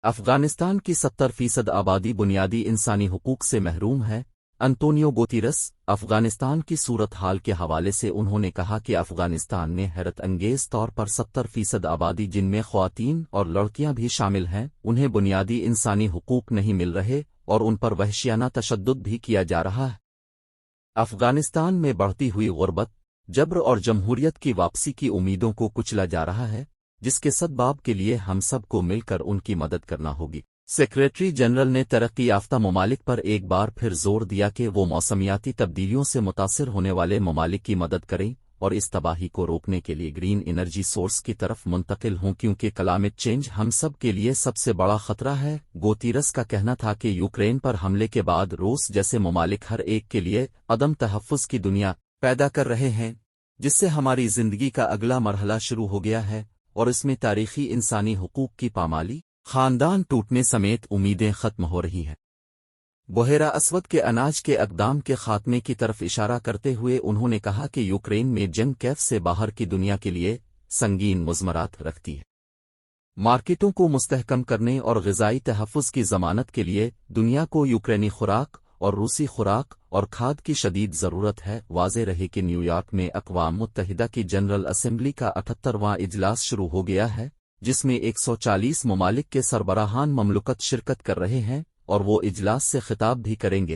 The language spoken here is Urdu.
افغانستان کی 70% آبادی بنیادی انسانی حقوق سے محروم ہے۔ انتونیو گوتیرس افغانستان کی صورتحال کے حوالے سے انہوں نے کہا کہ افغانستان نے حیرت انگیز طور پر 70% آبادی جن میں خواتین اور لڑکیاں بھی شامل ہیں انہیں بنیادی انسانی حقوق نہیں مل رہے اور ان پر وحشیانہ تشدد بھی کیا جا رہا ہے۔ افغانستان میں بڑھتی ہوئی غربت، جبر اور جمہوریت کی واپسی کی امیدوں کو کچلا جا رہا ہے، جس کے سبب کے لیے ہم سب کو مل کر ان کی مدد کرنا ہوگی۔ سیکریٹری جنرل نے ترقی یافتہ ممالک پر ایک بار پھر زور دیا کہ وہ موسمیاتی تبدیلیوں سے متاثر ہونے والے ممالک کی مدد کریں اور اس تباہی کو روکنے کے لیے گرین انرجی سورس کی طرف منتقل ہوں کیونکہ کلائمیٹ چینج ہم سب کے لیے سب سے بڑا خطرہ ہے۔ گوتیرس کا کہنا تھا کہ یوکرین پر حملے کے بعد روس جیسے ممالک ہر ایک کے لیے عدم تحفظ کی دنیا پیدا کر رہے ہیں، جس سے ہماری زندگی کا اگلا مرحلہ شروع ہو گیا ہے اور اس میں تاریخی انسانی حقوق کی پامالی، خاندان ٹوٹنے سمیت امیدیں ختم ہو رہی ہیں۔ بحیرہ اسود کے اناج کے اقدام کے خاتمے کی طرف اشارہ کرتے ہوئے انہوں نے کہا کہ یوکرین میں جنگ کیف سے باہر کی دنیا کے لیے سنگین مضمرات رکھتی ہے۔ مارکیٹوں کو مستحکم کرنے اور غذائی تحفظ کی ضمانت کے لیے دنیا کو یوکرینی خوراک اور روسی خوراک اور کھاد کی شدید ضرورت ہے۔ واضح رہے کہ نیو یارک میں اقوام متحدہ کی جنرل اسمبلی کا 78واں اجلاس شروع ہو گیا ہے، جس میں 140 ممالک کے سربراہان مملکت شرکت کر رہے ہیں اور وہ اجلاس سے خطاب بھی کریں گے۔